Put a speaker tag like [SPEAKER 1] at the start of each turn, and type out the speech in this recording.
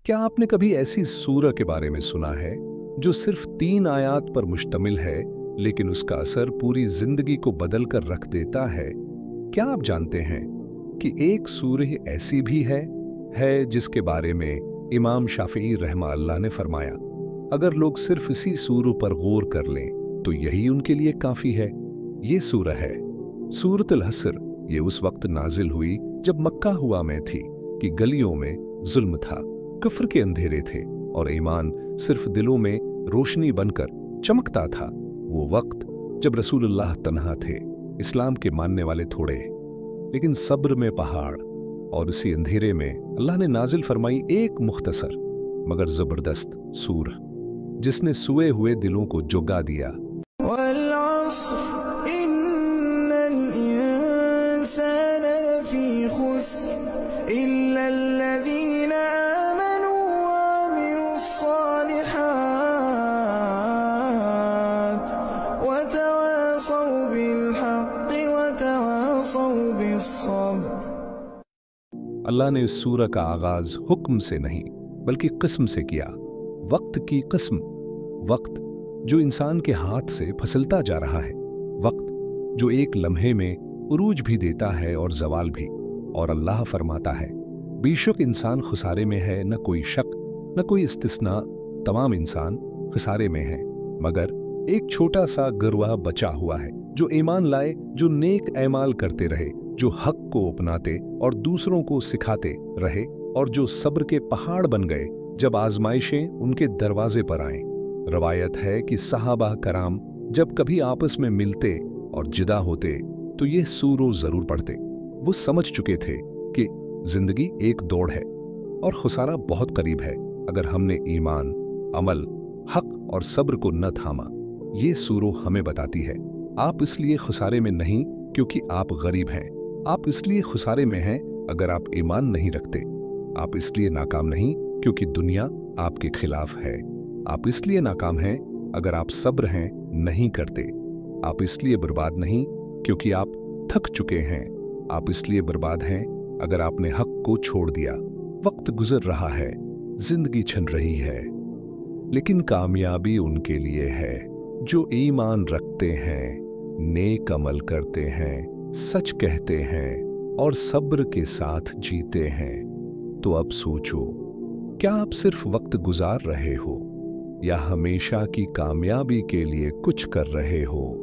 [SPEAKER 1] क्या आपने कभी ऐसी सूरह के बारे में सुना है जो सिर्फ 3 आयात पर मुश्तमिल है, लेकिन उसका असर पूरी जिंदगी को बदल कर रख देता है? क्या आप जानते हैं कि एक सूरह ऐसी भी है जिसके बारे में इमाम शाफिई रहमतुल्लाह ने फरमाया, अगर लोग सिर्फ इसी सूरह पर गौर कर लें तो यही उनके लिए काफी है। ये सूरह है सूरतुल हस्र। ये उस वक्त नाजिल हुई जब मक्का हुआ में थी कि गलियों में जुल्म था, कुफ्र के अंधेरे थे और ईमान सिर्फ दिलों में रोशनी बनकर चमकता था। वो वक्त जब रसूलुल्लाह तन्हा थे, इस्लाम के मानने वाले थोड़े, लेकिन सब्र में पहाड़। और इसी अंधेरे में अल्लाह ने नाजिल फरमाई एक मुख्तसर मगर जबरदस्त सूरह, जिसने सोए हुए दिलों को जुगा दिया। अल्लाह ने इस सूरह का आगाज हुक्म से नहीं बल्कि किस्म से किया। वक्त की किस्म, वक्त जो इंसान के हाथ से फिसलता जा रहा है, वक्त जो एक लम्हे में उरूज भी देता है और जवाल भी। और अल्लाह फरमाता है, बेशक इंसान खुसारे में है, न कोई शक न कोई इस्तिस्ना, तमाम इंसान खुसारे में है मगर एक छोटा सा गिरवा बचा हुआ है जो ईमान लाए, जो नेक ऐमाल करते रहे, जो हक को अपनाते और दूसरों को सिखाते रहे, और जो सब्र के पहाड़ बन गए जब आजमाइशें उनके दरवाजे पर आएं। रवायत है कि सहाबा कराम जब कभी आपस में मिलते और जुदा होते तो ये सूरह जरूर पढ़ते। वो समझ चुके थे कि जिंदगी एक दौड़ है और खुसारा बहुत करीब है अगर हमने ईमान, अमल, हक और सब्र को न थामा। ये सूरह हमें बताती है, आप इसलिए खुसारे में नहीं क्योंकि आप गरीब हैं, आप इसलिए खुसारे में हैं अगर आप ईमान नहीं रखते, आप इसलिए नाकाम नहीं क्योंकि दुनिया आपके खिलाफ है, आप इसलिए नाकाम हैं अगर आप सब्र हैं नहीं करते, आप इसलिए बर्बाद नहीं क्योंकि आप थक चुके हैं, आप इसलिए बर्बाद हैं अगर आपने हक को छोड़ दिया। वक्त गुजर रहा है, जिंदगी छिन रही है, लेकिन कामयाबी उनके लिए है जो ईमान रखते हैं, नेक अमल करते हैं, सच कहते हैं और सब्र के साथ जीते हैं। तो अब सोचो, क्या आप सिर्फ वक्त गुजार रहे हो या हमेशा की कामयाबी के लिए कुछ कर रहे हो?